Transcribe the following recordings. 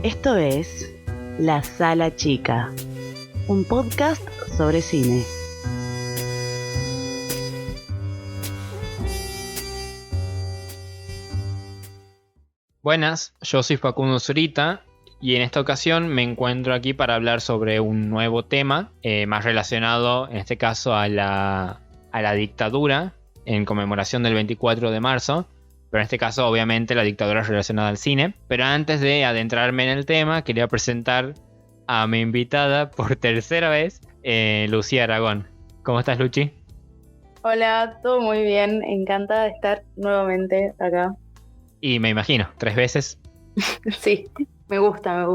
Esto es La Sala Chica, un podcast sobre cine. Buenas, yo soy Facundo Zurita y en esta ocasión me encuentro aquí para hablar sobre un nuevo tema, más relacionado en este caso a la dictadura en conmemoración del 24 de marzo, pero en este caso obviamente la dictadura relacionada al cine. Pero antes de adentrarme en el tema, quería presentar a mi invitada por tercera vez, Lucía Aragón. ¿Cómo estás, Luchi? Hola, todo muy bien, encantada de estar nuevamente acá. Y me imagino, 3 veces. Sí, me gusta.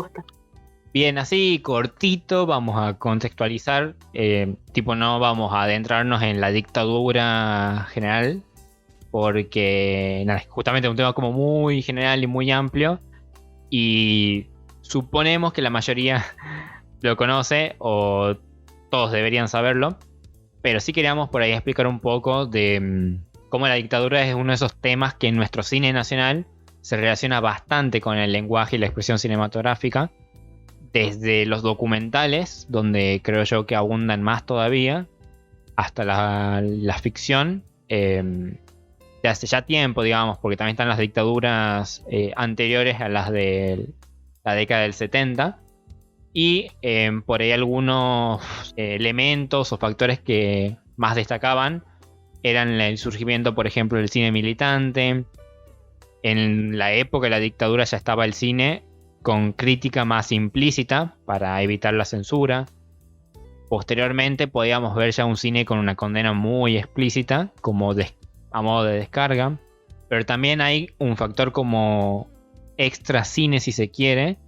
Bien, así cortito, vamos a contextualizar, no vamos a adentrarnos en la dictadura general, porque nada, es justamente un tema como muy general y muy amplio, y suponemos que la mayoría lo conoce, o todos deberían saberlo, pero sí queríamos por ahí explicar un poco de cómo la dictadura es uno de esos temas que en nuestro cine nacional se relaciona bastante con el lenguaje y la expresión cinematográfica, desde los documentales, donde creo yo que abundan más todavía, hasta la ficción, de hace ya tiempo, digamos, porque también están las dictaduras anteriores a las de la década del 70, y por ahí algunos elementos o factores que más destacaban eran el surgimiento, por ejemplo, del cine militante. En la época de la dictadura ya estaba el cine con crítica más implícita para evitar la censura. Posteriormente podíamos ver ya un cine con una condena muy explícita, como a modo de descarga. Pero también hay un factor como extra cine, si se quiere,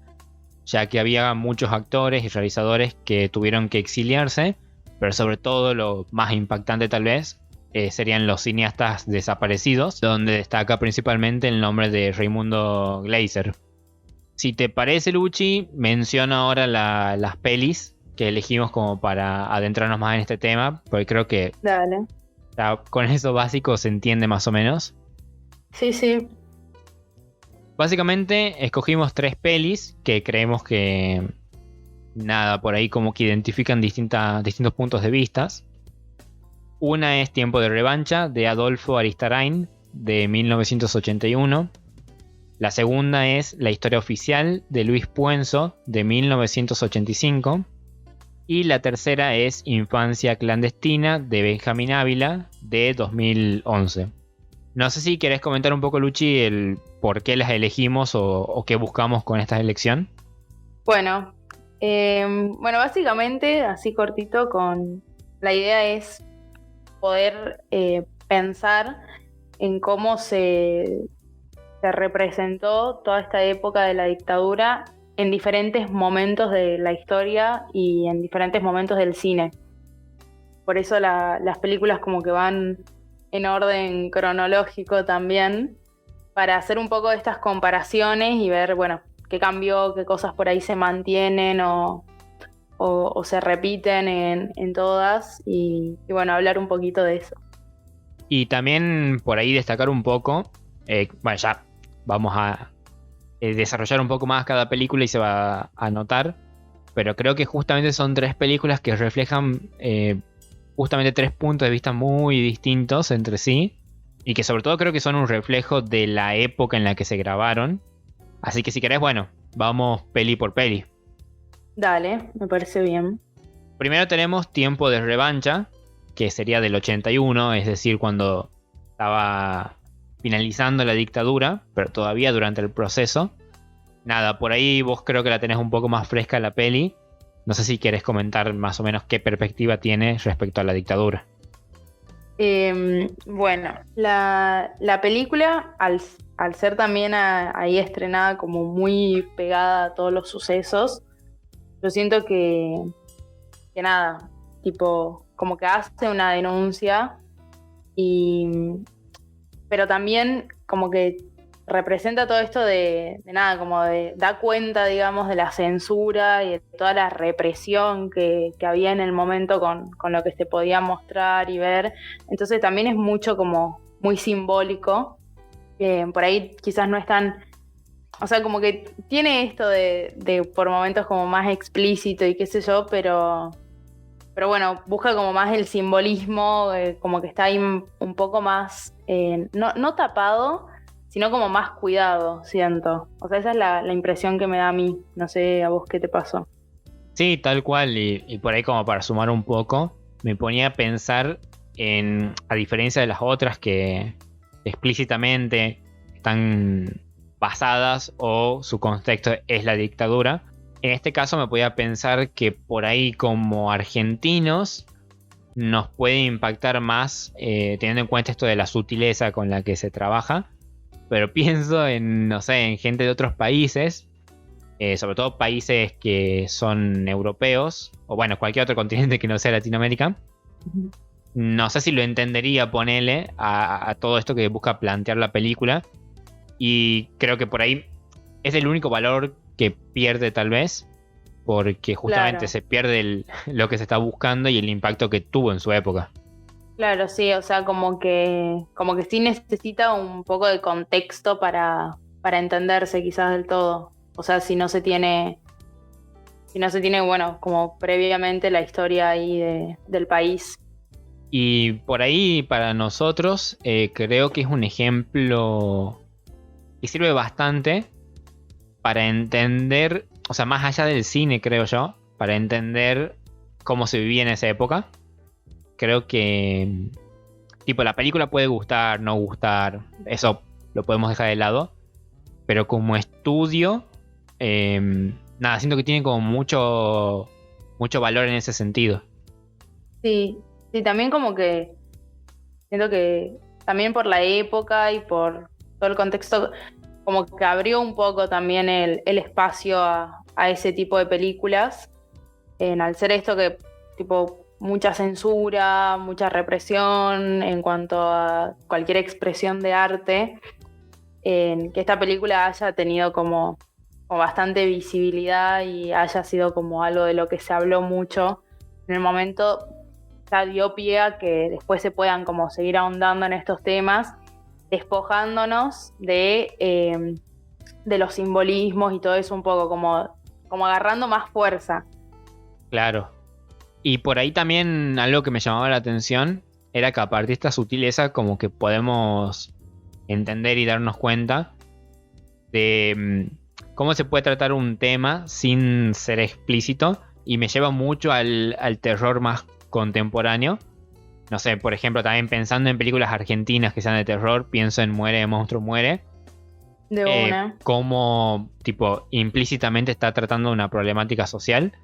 ya que había muchos actores y realizadores que tuvieron que exiliarse, pero sobre todo lo más impactante tal vez serían los cineastas desaparecidos, donde destaca principalmente el nombre de Raimundo Gleiser. Si te parece, Luchi, menciono ahora las pelis que elegimos como para adentrarnos más en este tema, porque creo que Dale. con eso básico se entiende más o menos. Sí. Básicamente escogimos 3 pelis que creemos que, nada, por ahí como que identifican distintos puntos de vista. Una es Tiempo de Revancha, de Adolfo Aristarain, de 1981. La segunda es La Historia Oficial, de Luis Puenzo, de 1985. Y la tercera es Infancia Clandestina, de Benjamín Ávila, de 2011. No sé si querés comentar un poco, Luchi, el por qué las elegimos o qué buscamos con esta elección. Bueno, básicamente, así cortito, la idea es poder pensar en cómo se representó toda esta época de la dictadura en diferentes momentos de la historia y en diferentes momentos del cine. Por eso las películas como que van en orden cronológico también, para hacer un poco de estas comparaciones y ver, bueno, qué cambió, qué cosas por ahí se mantienen o se repiten en todas y bueno, hablar un poquito de eso. Y también por ahí destacar un poco, ya vamos a desarrollar un poco más cada película y se va a notar, pero creo que justamente son 3 películas que reflejan justamente 3 puntos de vista muy distintos entre sí, y que sobre todo creo que son un reflejo de la época en la que se grabaron. Así que si querés, bueno, vamos peli por peli. Dale, me parece bien. Primero tenemos Tiempo de Revancha, que sería del 81, es decir, cuando estaba finalizando la dictadura, pero todavía durante el proceso. Nada, por ahí vos creo que la tenés un poco más fresca la peli. No sé si querés comentar más o menos qué perspectiva tiene respecto a la dictadura. Bueno, la película, al ser también ahí estrenada como muy pegada a todos los sucesos, yo siento que nada, tipo, como que hace una denuncia, pero también como que representa todo esto de nada, como de da cuenta, digamos, de la censura y de toda la represión que había en el momento con lo que se podía mostrar y ver. Entonces también es mucho como muy simbólico. Por ahí quizás no es tan o sea, como que tiene esto de por momentos como más explícito y qué sé yo, pero bueno, busca como más el simbolismo, como que está ahí un poco más, no tapado, sino como más cuidado, siento. O sea, esa es la impresión que me da a mí. No sé a vos qué te pasó. Sí, tal cual, y por ahí como para sumar un poco, me ponía a pensar en, a diferencia de las otras que explícitamente están basadas o su contexto es la dictadura, en este caso me podía pensar que por ahí como argentinos nos puede impactar más teniendo en cuenta esto de la sutileza con la que se trabaja, pero pienso en, no sé, en gente de otros países, sobre todo países que son europeos, o bueno, cualquier otro continente que no sea Latinoamérica. No sé si lo entendería ponerle a todo esto que busca plantear la película. Y creo que por ahí es el único valor que pierde tal vez. Porque justamente Claro. se pierde lo que se está buscando y el impacto que tuvo en su época. Claro, sí, o sea, como que sí necesita un poco de contexto para entenderse quizás del todo. O sea, si no se tiene, bueno, como previamente la historia ahí del país. Y por ahí para nosotros creo que es un ejemplo que sirve bastante para entender, o sea, más allá del cine creo yo, para entender cómo se vivía en esa época. Creo que tipo la película puede gustar, no gustar, eso lo podemos dejar de lado, pero como estudio, nada, siento que tiene como mucho valor en ese sentido. Sí, sí, también como que siento que también por la época y por todo el contexto, como que abrió un poco también el espacio a ese tipo de películas, al ser esto que, tipo, mucha censura, mucha represión en cuanto a cualquier expresión de arte, en que esta película haya tenido como bastante visibilidad y haya sido como algo de lo que se habló mucho en el momento, ya dio pie a que después se puedan como seguir ahondando en estos temas, despojándonos de los simbolismos y todo eso un poco, como agarrando más fuerza. Claro. Y por ahí también algo que me llamaba la atención era que a partir de esta sutileza como que podemos entender y darnos cuenta de cómo se puede tratar un tema sin ser explícito, y me lleva mucho al terror más contemporáneo. No sé, por ejemplo, también pensando en películas argentinas que sean de terror, pienso en Muere, Monstruo Muere. De una. Cómo tipo implícitamente está tratando una problemática social.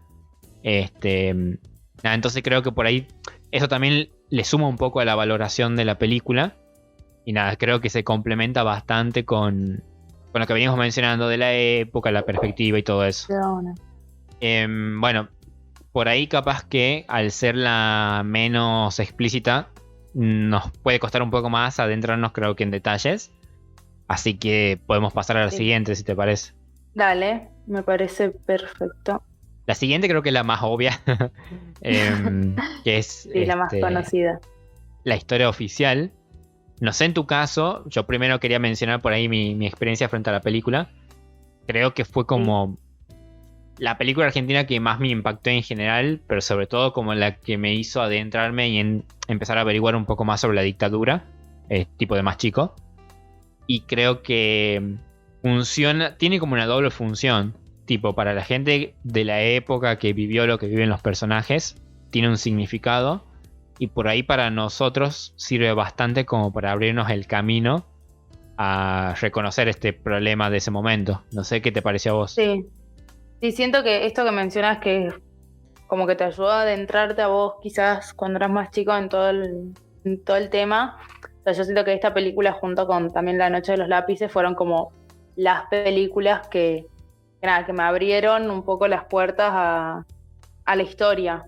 Nada, entonces creo que por ahí eso también le suma un poco a la valoración de la película. Y nada, creo que se complementa bastante con lo que veníamos mencionando de la época, la perspectiva y todo eso. De una. Bueno, por ahí capaz que al ser la menos explícita nos puede costar un poco más adentrarnos, creo que en detalles. Así que podemos pasar a la Sí. siguiente, si te parece. Dale, me parece perfecto. La siguiente creo que es la más obvia, que es Sí, la más conocida. la historia oficial. No sé en tu caso, yo primero quería mencionar por ahí mi experiencia frente a la película. Creo que fue como la película argentina que más me impactó en general, pero sobre todo como la que me hizo adentrarme y empezar a averiguar un poco más sobre la dictadura, tipo de más chico. Y creo que funciona, tiene como una doble función. Tipo, para la gente de la época que vivió lo que viven los personajes, tiene un significado. Y por ahí para nosotros sirve bastante como para abrirnos el camino a reconocer este problema de ese momento. No sé qué te pareció a vos. Sí. Sí, siento que esto que mencionas que como que te ayudó a adentrarte a vos quizás cuando eras más chico en todo el tema. O sea, yo siento que esta película junto con también La Noche de los Lápices fueron como las películas que me abrieron un poco las puertas a la historia.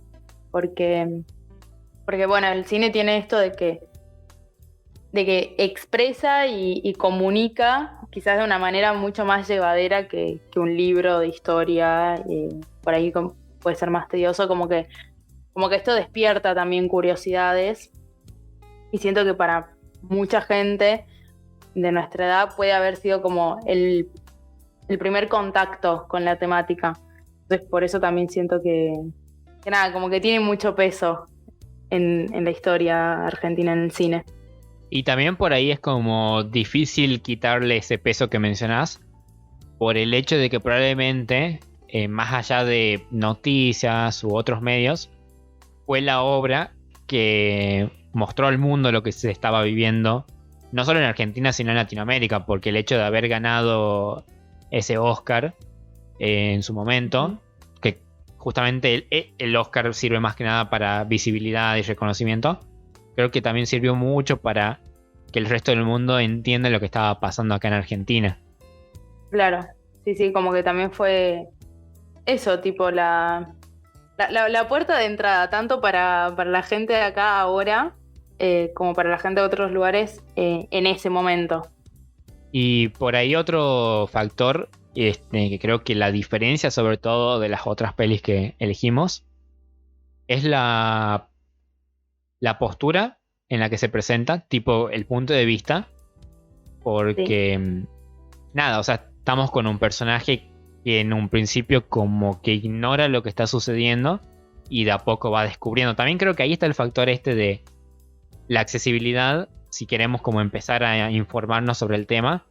Porque bueno, el cine tiene esto de que expresa y comunica quizás de una manera mucho más llevadera que un libro de historia, por ahí puede ser más tedioso, como que esto despierta también curiosidades, y siento que para mucha gente de nuestra edad puede haber sido como el primer contacto con la temática. Entonces por eso también siento que nada, como que tiene mucho peso en la historia argentina en el cine. Y también por ahí es como difícil quitarle ese peso que mencionás, por el hecho de que probablemente, más allá de noticias u otros medios, fue la obra que mostró al mundo lo que se estaba viviendo, no solo en Argentina, sino en Latinoamérica, porque el hecho de haber ganado ese Oscar en su momento, que justamente el Oscar sirve más que nada para visibilidad y reconocimiento, creo que también sirvió mucho para que el resto del mundo entienda lo que estaba pasando acá en Argentina. Claro, sí, como que también fue eso, tipo la puerta de entrada, tanto para la gente de acá ahora, como para la gente de otros lugares en ese momento. Y por ahí otro factor, que creo que la diferencia sobre todo de las otras pelis que elegimos, es la postura en la que se presenta, tipo el punto de vista, porque nada, o sea, estamos con un personaje que en un principio como que ignora lo que está sucediendo y de a poco va descubriendo. También creo que ahí está el factor de la accesibilidad, si queremos como empezar a informarnos sobre el tema.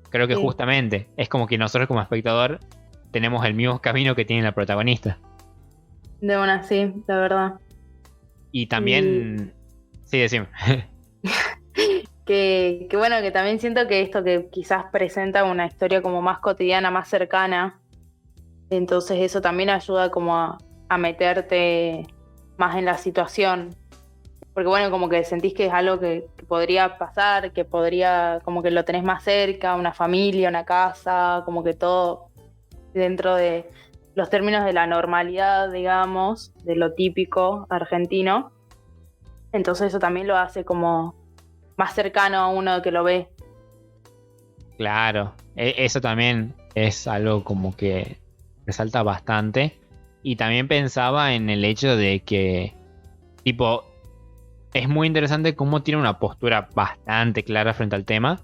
Creo que justamente es como que nosotros como espectador tenemos el mismo camino que tiene la protagonista. De una, sí, la verdad. Y también... Sí, decime. Que bueno, que también siento que esto que quizás presenta una historia como más cotidiana, más cercana, entonces eso también ayuda como a meterte más en la situación. Porque bueno, como que sentís que es algo que podría pasar, que podría, como que lo tenés más cerca, una familia, una casa, como que todo dentro de los términos de la normalidad, digamos, de lo típico argentino. Entonces eso también lo hace como más cercano a uno que lo ve. Claro, eso también es algo como que resalta bastante. Y también pensaba en el hecho de que, tipo, es muy interesante cómo tiene una postura bastante clara frente al tema,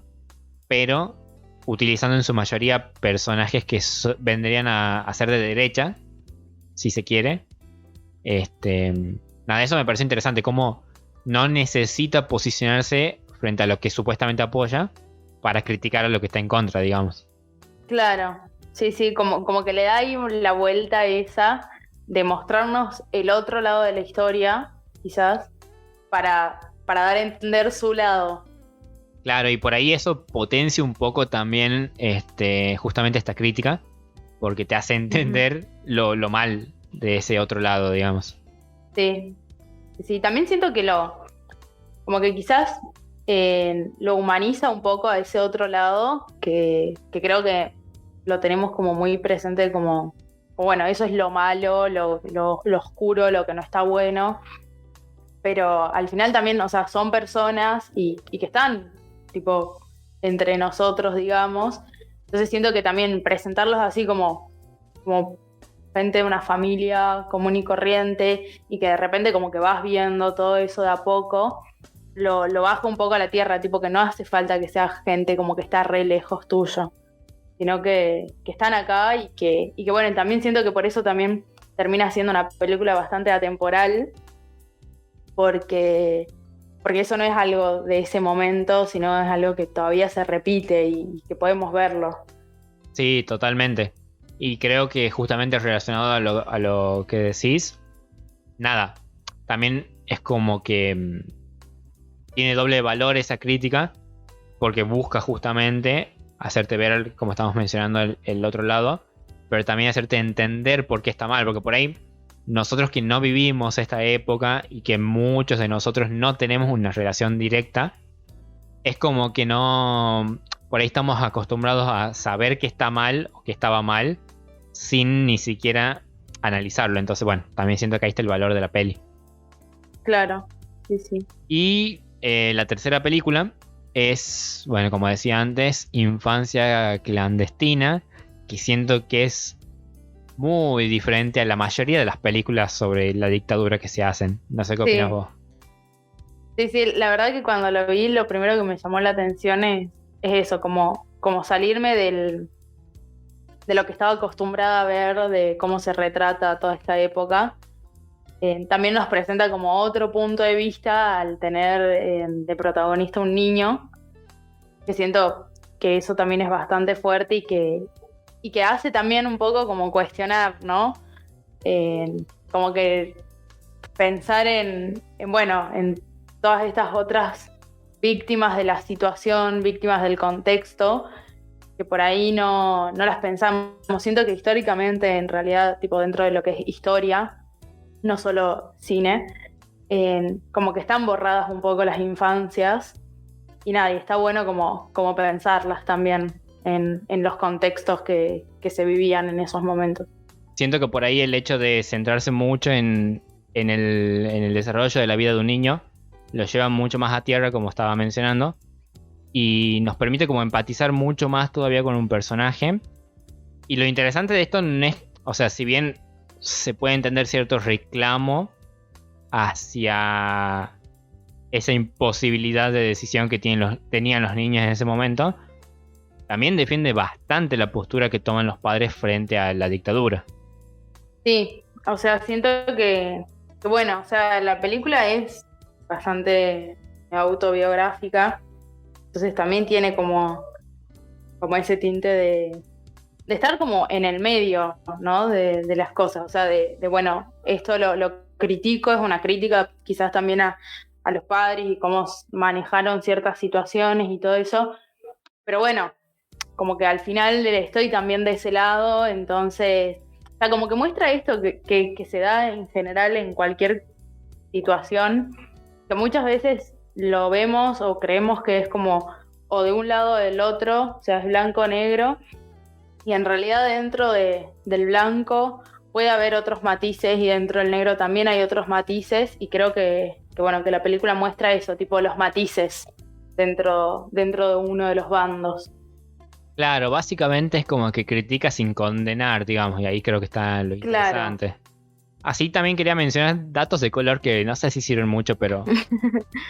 pero utilizando en su mayoría personajes que vendrían a ser de derecha, si se quiere. Nada, eso me parece interesante, cómo no necesita posicionarse frente a lo que supuestamente apoya para criticar a lo que está en contra, digamos. Claro, sí, como que le da ahí la vuelta esa de mostrarnos el otro lado de la historia, quizás, para dar a entender su lado. Claro, y por ahí eso potencia un poco también justamente esta crítica, porque te hace entender lo mal de ese otro lado, digamos. Sí, también siento que como que quizás lo humaniza un poco a ese otro lado, que creo que lo tenemos como muy presente como bueno, eso es lo malo, lo oscuro, lo que no está bueno, pero al final también, o sea, son personas y que están, tipo, entre nosotros, digamos, entonces siento que también presentarlos así como gente de una familia común y corriente y que de repente como que vas viendo todo eso de a poco, lo baja un poco a la tierra, tipo que no hace falta que sea gente como que está re lejos tuyo, sino que están acá y que bueno, también siento que por eso también termina siendo una película bastante atemporal, porque eso no es algo de ese momento, sino es algo que todavía se repite y que podemos verlo. Sí, totalmente. Y creo que justamente relacionado a lo que decís, nada, también es como que tiene doble valor esa crítica, porque busca justamente hacerte ver, como estamos mencionando, el otro lado, pero también hacerte entender por qué está mal, porque por ahí nosotros que no vivimos esta época y que muchos de nosotros no tenemos una relación directa, es como que no, por ahí estamos acostumbrados a saber que está mal o que estaba mal sin ni siquiera analizarlo. Entonces, bueno, también siento que ahí está el valor de la peli. Claro, sí. Y la tercera película es, bueno, como decía antes, Infancia Clandestina, que siento que es muy diferente a la mayoría de las películas sobre la dictadura que se hacen. No sé qué opinas vos. Sí, la verdad que cuando lo vi, lo primero que me llamó la atención es eso, como salirme de lo que estaba acostumbrada a ver, de cómo se retrata toda esta época. También nos presenta como otro punto de vista al tener de protagonista un niño, que siento que eso también es bastante fuerte y que hace también un poco como cuestionar, ¿no? Como que pensar en todas estas otras víctimas de la situación, víctimas del contexto, que por ahí no las pensamos. Siento que históricamente, en realidad, tipo dentro de lo que es historia, no solo cine, como que están borradas un poco las infancias, y nada, y está bueno como pensarlas también en los contextos que se vivían en esos momentos. Siento que por ahí el hecho de centrarse mucho en el desarrollo de la vida de un niño lo lleva mucho más a tierra, como estaba mencionando, y nos permite como empatizar mucho más todavía con un personaje. Y lo interesante de esto no es, o sea, si bien se puede entender cierto reclamo hacia esa imposibilidad de decisión que tenían los niños en ese momento, también defiende bastante la postura que toman los padres frente a la dictadura. Sí, o sea, siento que bueno, o sea, la película es bastante autobiográfica, entonces también tiene como ese tinte de estar como en el medio, ¿no? De las cosas, o sea, bueno, esto lo critico, es una crítica quizás también a los padres y cómo manejaron ciertas situaciones y todo eso, pero bueno, como que al final estoy también de ese lado, entonces, o sea, como que muestra esto que se da en general en cualquier situación, que muchas veces lo vemos o creemos que es como o de un lado o del otro, o sea, es blanco o negro, y en realidad dentro del blanco puede haber otros matices y dentro del negro también hay otros matices, y creo que bueno, que la película muestra eso, tipo los matices dentro de uno de los bandos. Claro, básicamente es como que critica sin condenar, digamos, y ahí creo que está lo interesante. Claro. Así también quería mencionar datos de color que no sé si sirven mucho, pero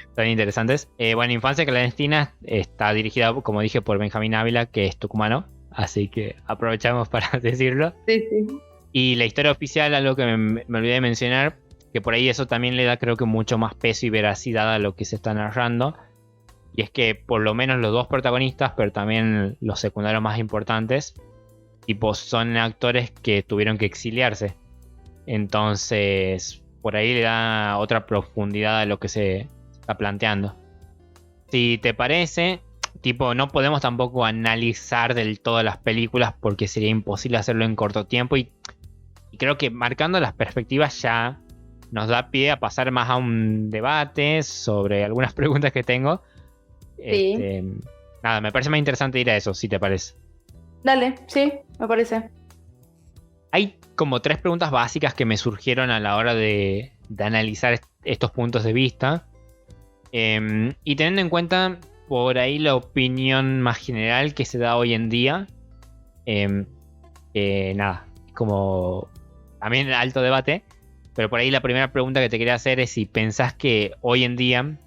están interesantes. Bueno, Infancia Clandestina está dirigida, como dije, por Benjamín Ávila, que es tucumano, así que aprovechamos para decirlo. Sí, sí. Y la historia oficial, algo que me olvidé de mencionar, que por ahí eso también le da creo que mucho más peso y veracidad a lo que se está narrando. Y es que por lo menos los dos protagonistas, pero también los secundarios más importantes, tipo, son actores que tuvieron que exiliarse. Entonces, por ahí le da otra profundidad a lo que se está planteando. Si te parece, tipo, no podemos tampoco analizar del todo las películas porque sería imposible hacerlo en corto tiempo. Y creo que marcando las perspectivas ya nos da pie a pasar más a un debate sobre algunas preguntas que tengo. Sí. Nada, me parece más interesante ir a eso, si te parece. Dale, sí, me parece. Hay como 3 preguntas básicas que me surgieron a la hora de analizar estos puntos de vista. Y teniendo en cuenta por ahí la opinión más general que se da hoy en día. Nada, como también alto debate. Pero por ahí la primera pregunta que te quería hacer es si pensás que hoy en día,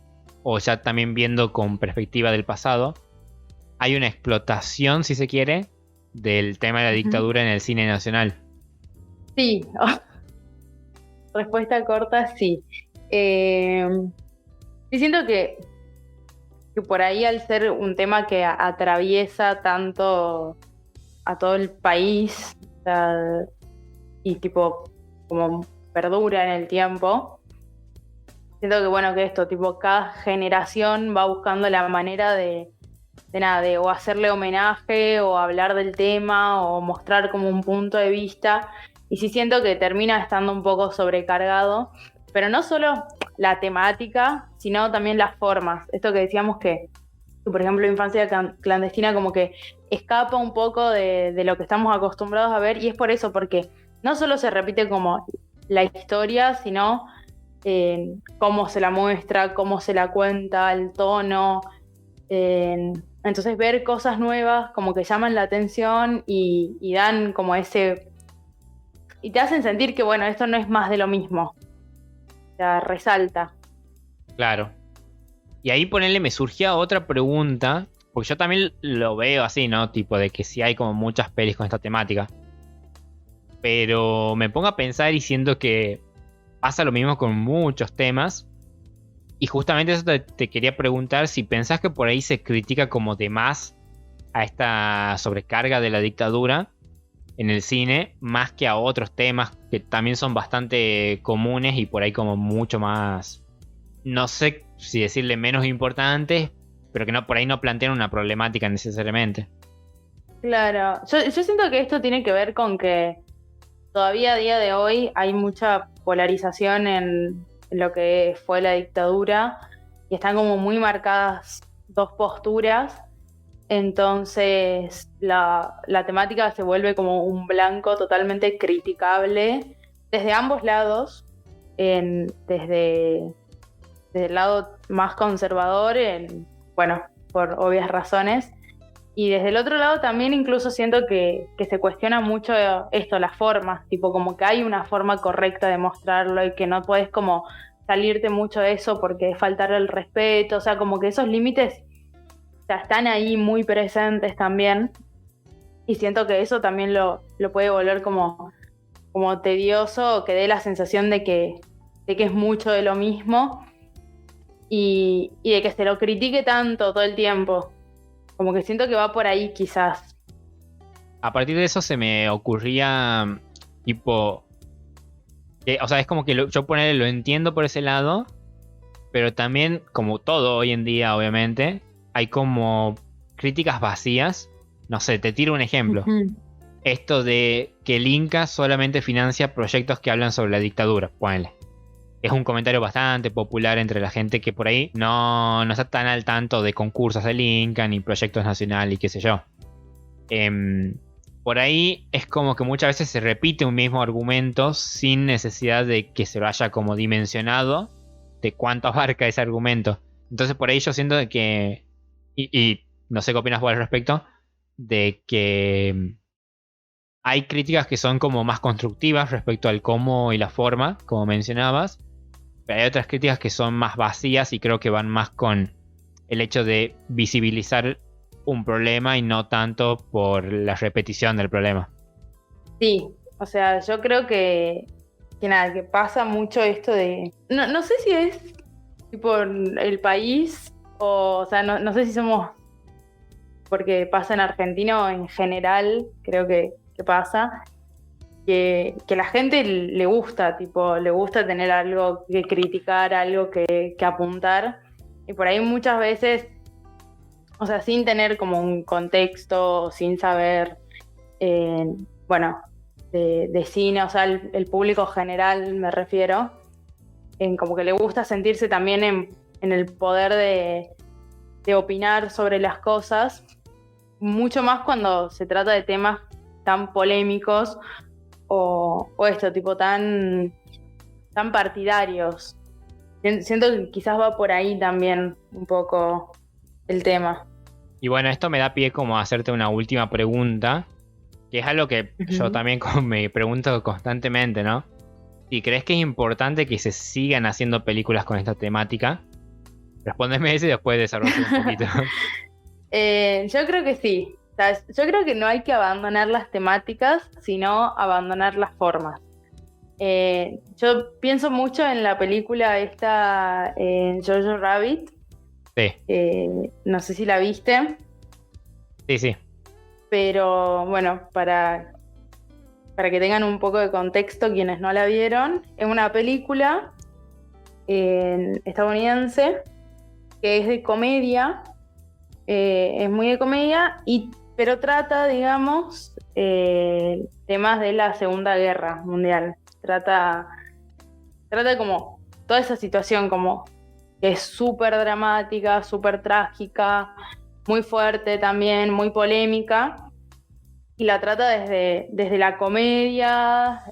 o ya también viendo con perspectiva del pasado, hay una explotación, si se quiere, del tema de la dictadura en el cine nacional. Sí. Respuesta corta, sí. Sí, siento que por ahí, al ser un tema que atraviesa tanto a todo el país, o sea, y tipo como perdura en el tiempo, siento que bueno, que esto, tipo, cada generación va buscando la manera de o hacerle homenaje o hablar del tema o mostrar como un punto de vista, y sí siento que termina estando un poco sobrecargado, pero no solo la temática, sino también las formas. Esto que decíamos que por ejemplo, Infancia Clandestina como que escapa un poco de lo que estamos acostumbrados a ver, y es por eso, porque no solo se repite como la historia, sino cómo se la muestra, cómo se la cuenta, el tono. Entonces ver cosas nuevas como que llaman la atención y dan como ese... Y te hacen sentir que bueno, esto no es más de lo mismo. O sea, resalta. Claro. Y ahí me surgía otra pregunta Porque yo también lo veo así, ¿no? Tipo de que sí hay como muchas pelis con esta temática. Pero me pongo a pensar y siento que pasa lo mismo con muchos temas. Y justamente eso te quería preguntar si pensás que por ahí se critica como de más a esta sobrecarga de la dictadura en el cine, más que a otros temas que también son bastante comunes y por ahí como mucho más, no sé si decirle menos importantes, pero que no por ahí no plantean una problemática necesariamente. Claro, yo siento que esto tiene que ver con que todavía a día de hoy hay mucha polarización en lo que fue la dictadura y están como muy marcadas dos posturas. Entonces la temática se vuelve como un blanco totalmente criticable desde ambos lados, desde el lado más conservador, bueno, por obvias razones, y desde el otro lado también incluso siento que se cuestiona mucho esto, las formas, tipo como que hay una forma correcta de mostrarlo y que no puedes como salirte mucho de eso porque es faltar el respeto, o sea, como que esos límites sea, están ahí muy presentes también. Y siento que eso también lo puede volver como tedioso, que dé la sensación de que es mucho de lo mismo y de que se lo critique tanto todo el tiempo. Como que siento que va por ahí quizás. A partir de eso se me ocurría tipo, o sea, es como que yo ponerle lo entiendo por ese lado, pero también como todo hoy en día obviamente, hay como críticas vacías. No sé, te tiro un ejemplo. Ujú. Esto de que el Inca solamente financia proyectos que hablan sobre la dictadura, ponele. Es un comentario bastante popular entre la gente que por ahí no está tan al tanto de concursos del Inca ni proyectos nacionales y qué sé yo. Por ahí es como que muchas veces se repite un mismo argumento sin necesidad de que se lo haya como dimensionado de cuánto abarca ese argumento. Entonces por ahí yo siento de que, y no sé qué opinas vos al respecto, de que hay críticas que son como más constructivas respecto al cómo y la forma, como mencionabas, pero hay otras críticas que son más vacías y creo que van más con el hecho de visibilizar un problema y no tanto por la repetición del problema. Sí, o sea, yo creo que nada, que pasa mucho esto de. No sé si es tipo el país o sea, no sé si somos. Porque pasa en Argentina o en general, creo que pasa, que la gente le gusta, tipo, le gusta tener algo que criticar, algo que apuntar, y por ahí muchas veces, o sea, sin tener como un contexto, sin saber, eh, bueno, de cine, o sea, el público general me refiero, en como que le gusta sentirse también en el poder de opinar sobre las cosas mucho más cuando se trata de temas tan polémicos o esto, tipo tan partidarios. Siento que quizás va por ahí también un poco el tema. Y bueno, esto me da pie como a hacerte una última pregunta, que es algo que yo Ujú. también como me pregunto constantemente, ¿no? Si crees que es importante que se sigan haciendo películas con esta temática, respóndeme eso y después desarrollo un poquito. Yo creo que sí. O sea, yo creo que no hay que abandonar las temáticas, sino abandonar las formas. Yo pienso mucho en la película esta, Jojo Rabbit. Sí, No sé si la viste. sí, sí. Pero bueno, para que tengan un poco de contexto quienes no la vieron, es una película estadounidense que es de comedia, es muy de comedia, pero trata, digamos, temas de la Segunda Guerra Mundial. Trata como toda esa situación como que es súper dramática, súper trágica, muy fuerte también, muy polémica y la trata desde la comedia,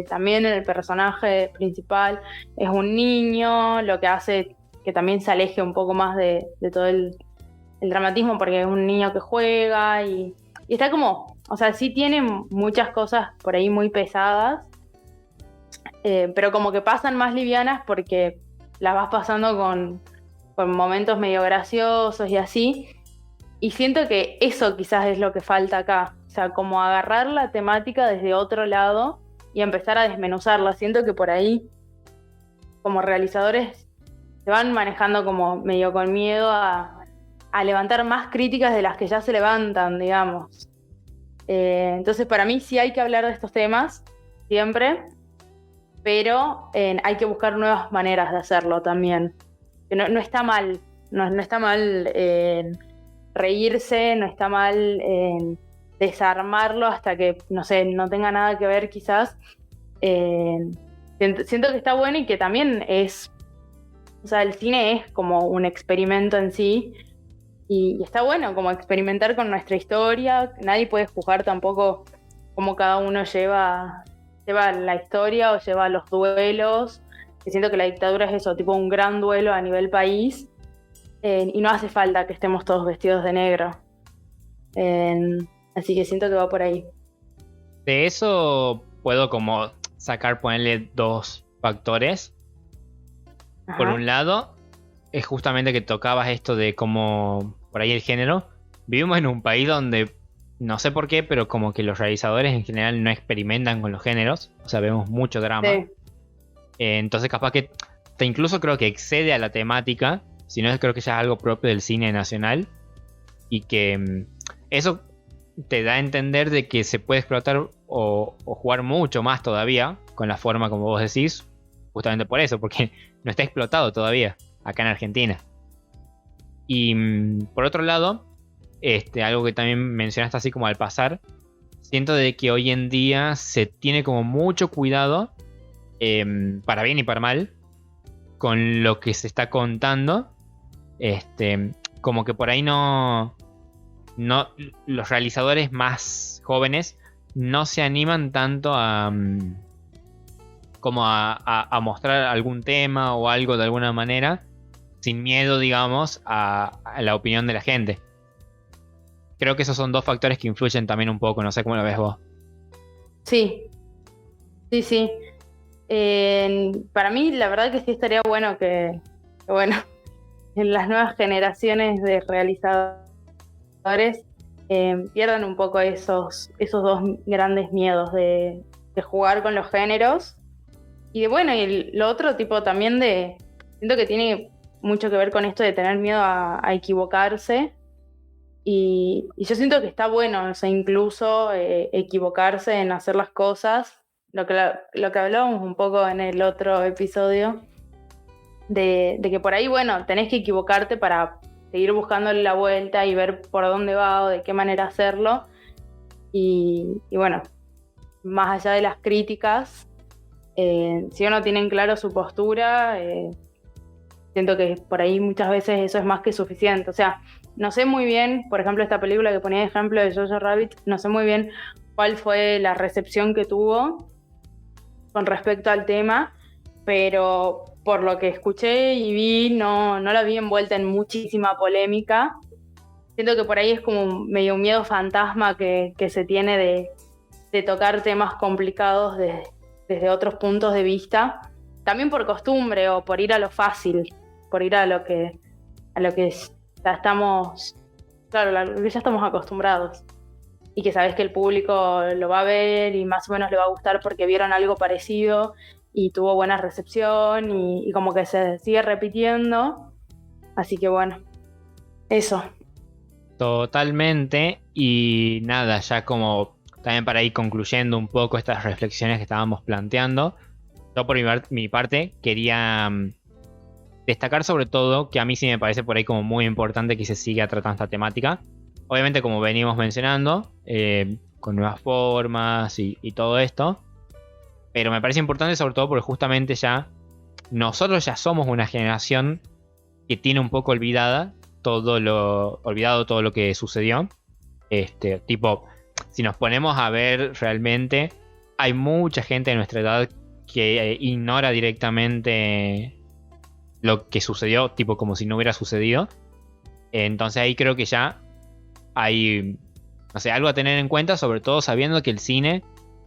también el personaje principal es un niño, lo que hace que también se aleje un poco más de todo el dramatismo porque es un niño que juega y está como, o sea, sí tiene muchas cosas por ahí muy pesadas, pero como que pasan más livianas porque las vas pasando con momentos medio graciosos y así. Y siento que eso quizás es lo que falta acá. O sea, como agarrar la temática desde otro lado y empezar a desmenuzarla. Siento que por ahí, como realizadores, se van manejando como medio con miedo a levantar más críticas de las que ya se levantan, digamos. Entonces, para mí sí hay que hablar de estos temas, siempre, pero hay que buscar nuevas maneras de hacerlo también. Que no está mal, no está mal reírse, no está mal desarmarlo hasta que, no sé, no tenga nada que ver quizás. Siento que está bueno y que también o sea, el cine es como un experimento en sí y está bueno como experimentar con nuestra historia. Nadie puede juzgar tampoco cómo cada uno lleva la historia o lleva los duelos. Que siento que la dictadura es eso, tipo un gran duelo a nivel país. Y no hace falta que estemos todos vestidos de negro. Así que siento que va por ahí. De eso puedo como sacar, ponerle dos factores. Ajá. Por un lado, es justamente que tocabas esto de cómo por ahí el género. Vivimos en un país donde, no sé por qué, pero como que los realizadores en general no experimentan con los géneros. O sea, vemos mucho drama. Sí. Entonces capaz que incluso creo que excede a la temática. Si no, creo que ya es algo propio del cine nacional. Y que eso te da a entender de que se puede explotar o jugar mucho más todavía con la forma como vos decís. Justamente por eso, porque no está explotado todavía acá en Argentina. Y por otro lado, algo que también mencionaste así como al pasar, siento de que hoy en día se tiene como mucho cuidado, para bien y para mal, con lo que se está contando. Como que por ahí no los realizadores más jóvenes no se animan tanto como a mostrar algún tema o algo de alguna manera, sin miedo, digamos, a la opinión de la gente. Creo que esos son dos factores que influyen también un poco, no sé cómo lo ves vos. Sí, sí. Para mí, la verdad que sí estaría bueno bueno, en las nuevas generaciones de realizadores pierdan un poco esos dos grandes miedos de jugar con los géneros. Y bueno, y lo otro tipo también siento que tiene mucho que ver con esto de tener miedo a equivocarse. Y yo siento que está bueno, o sea, incluso equivocarse en hacer las cosas, lo que hablábamos un poco en el otro episodio, de que por ahí, bueno, tenés que equivocarte para seguir buscándole la vuelta y ver por dónde va o de qué manera hacerlo. Y bueno, más allá de las críticas, si uno tiene en claro su postura, siento que por ahí muchas veces eso es más que suficiente. O sea, no sé muy bien, por ejemplo, esta película que ponía de ejemplo de Jojo Rabbit, no sé muy bien cuál fue la recepción que tuvo con respecto al tema, pero por lo que escuché y vi, no la vi envuelta en muchísima polémica. Siento que por ahí es como medio un miedo fantasma que se tiene de tocar temas complicados desde otros puntos de vista, también por costumbre o por ir a lo fácil, por ir a lo que ya estamos, claro, lo que ya estamos acostumbrados y que sabes que el público lo va a ver y más o menos le va a gustar porque vieron algo parecido y tuvo buena recepción y como que se sigue repitiendo. Así que bueno, eso. Totalmente. Y nada, ya como también para ir concluyendo un poco estas reflexiones que estábamos planteando, yo por mi parte quería destacar sobre todo que a mí sí me parece por ahí como muy importante que se siga tratando esta temática. Obviamente, como venimos mencionando, con nuevas formas y todo esto. Pero me parece importante sobre todo porque justamente ya nosotros ya somos una generación que tiene un poco olvidado todo lo que sucedió. Tipo, si nos ponemos a ver realmente, hay mucha gente de nuestra edad que ignora directamente lo que sucedió, tipo como si no hubiera sucedido. Entonces ahí creo que ya hay, no sé, algo a tener en cuenta, sobre todo sabiendo que el cine,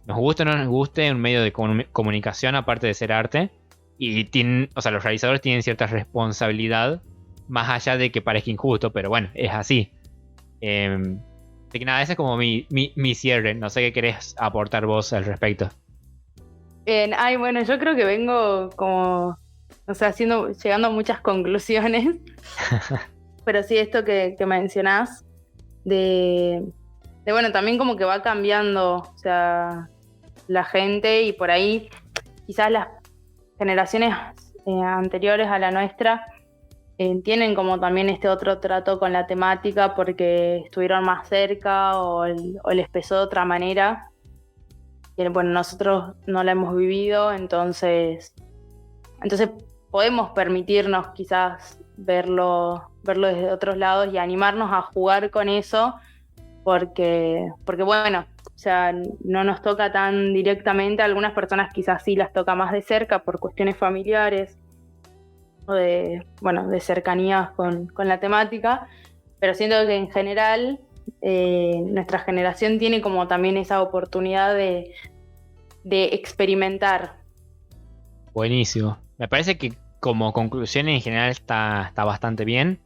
nos guste o no nos guste, es un medio de comunicación aparte de ser arte. Y o sea, los realizadores tienen cierta responsabilidad, más allá de que parezca injusto, pero bueno, es así. Así que nada, ese es como mi cierre. No sé qué querés aportar vos al respecto. Bueno, yo creo que vengo como, o sea, llegando a muchas conclusiones, pero sí esto que mencionás bueno, también como que va cambiando, o sea, la gente y por ahí quizás las generaciones anteriores a la nuestra tienen como también este otro trato con la temática porque estuvieron más cerca o les pesó de otra manera. Y bueno, nosotros no la hemos vivido, entonces podemos permitirnos quizás verlo desde otros lados y animarnos a jugar con eso, porque bueno, o sea, no nos toca tan directamente. A algunas personas quizás sí las toca más de cerca por cuestiones familiares o de cercanías con la temática, pero siento que en general nuestra generación tiene como también esa oportunidad de experimentar. Buenísimo. Me parece que como conclusión en general está bastante bien.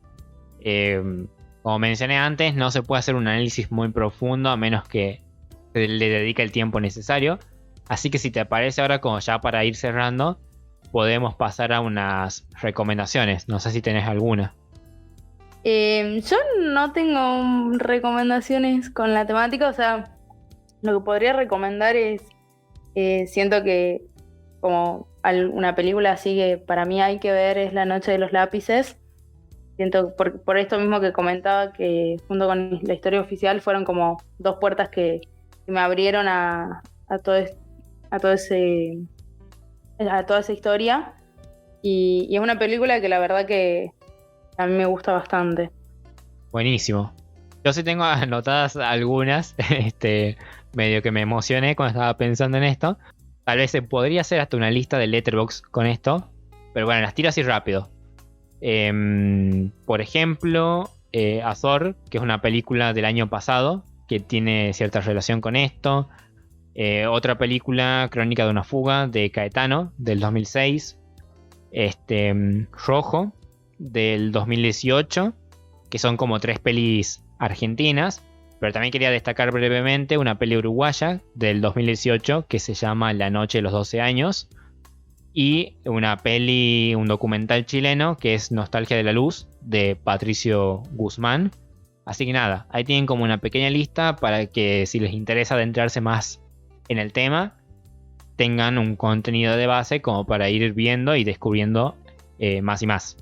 Como mencioné antes, no se puede hacer un análisis muy profundo a menos que se le dedique el tiempo necesario. Así que si te parece ahora, como ya para ir cerrando, podemos pasar a unas recomendaciones. No sé si tenés alguna. Yo no tengo recomendaciones con la temática, o sea, lo que podría recomendar es, siento que como una película así que para mí hay que ver es La Noche de los Lápices. Siento por esto mismo que comentaba, que junto con La Historia Oficial fueron como dos puertas que me abrieron a toda esa historia. Y es una película que la verdad que a mí me gusta bastante. Buenísimo. Yo sí tengo anotadas algunas, medio que me emocioné cuando estaba pensando en esto. Tal vez se podría hacer hasta una lista de Letterboxd con esto, pero bueno, las tiro así rápido. Por ejemplo, Azor, que es una película del año pasado, que tiene cierta relación con esto. Otra película, Crónica de una fuga, de Caetano, del 2006. Rojo, del 2018, que son como 3 pelis argentinas. Pero también quería destacar brevemente una peli uruguaya del 2018 que se llama La Noche de los 12 años. Y un documental chileno que es Nostalgia de la Luz, de Patricio Guzmán. Así que nada, ahí tienen como una pequeña lista para que si les interesa adentrarse más en el tema, tengan un contenido de base como para ir viendo y descubriendo más y más.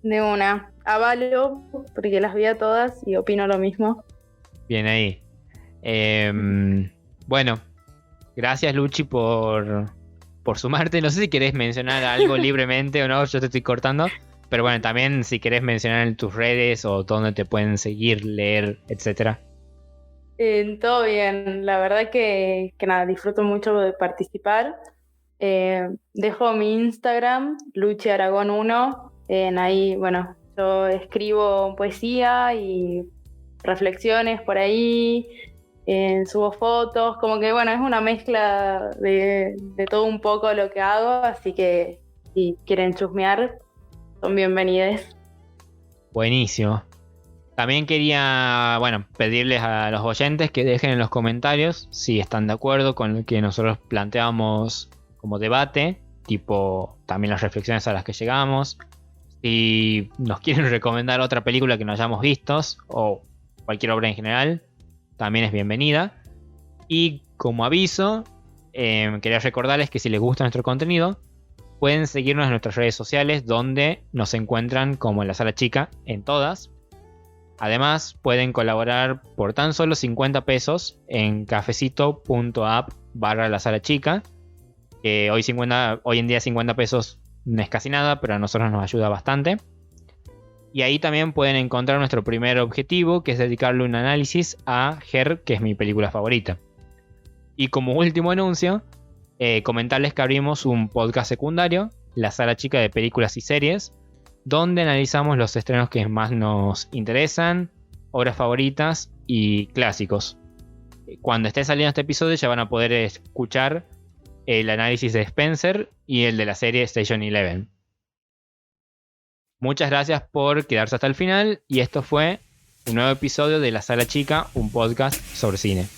De una, avalo, porque las vi a todas y opino lo mismo. Bien ahí. Bueno, gracias Luchi por sumarte. No sé si querés mencionar algo libremente o no, yo te estoy cortando. Pero bueno, también si querés mencionar en tus redes o dónde te pueden seguir, leer, etcétera. Todo bien, la verdad que nada, disfruto mucho de participar. Dejo mi Instagram, luchiaragón1. Ahí, bueno, yo escribo poesía y reflexiones por ahí. Subo fotos, como que bueno, es una mezcla de todo un poco lo que hago, así que si quieren chusmear, son bienvenidos. Buenísimo. También quería, pedirles a los oyentes que dejen en los comentarios si están de acuerdo con lo que nosotros planteamos como debate, tipo también las reflexiones a las que llegamos. Si nos quieren recomendar otra película que no hayamos visto o cualquier obra en general, también es bienvenida. Y como aviso, quería recordarles que si les gusta nuestro contenido, pueden seguirnos en nuestras redes sociales, donde nos encuentran como en La Sala Chica en todas. Además, pueden colaborar por tan solo 50 pesos en cafecito.app/La Sala Chica. Que hoy en día 50 pesos no es casi nada, pero a nosotros nos ayuda bastante. Y ahí también pueden encontrar nuestro primer objetivo, que es dedicarle un análisis a Her, que es mi película favorita. Y como último anuncio, comentarles que abrimos un podcast secundario, La Sala Chica de Películas y Series, donde analizamos los estrenos que más nos interesan, obras favoritas y clásicos. Cuando esté saliendo este episodio ya van a poder escuchar el análisis de Spencer y el de la serie Station Eleven. Muchas gracias por quedarse hasta el final y esto fue un nuevo episodio de La Sala Chica, un podcast sobre cine.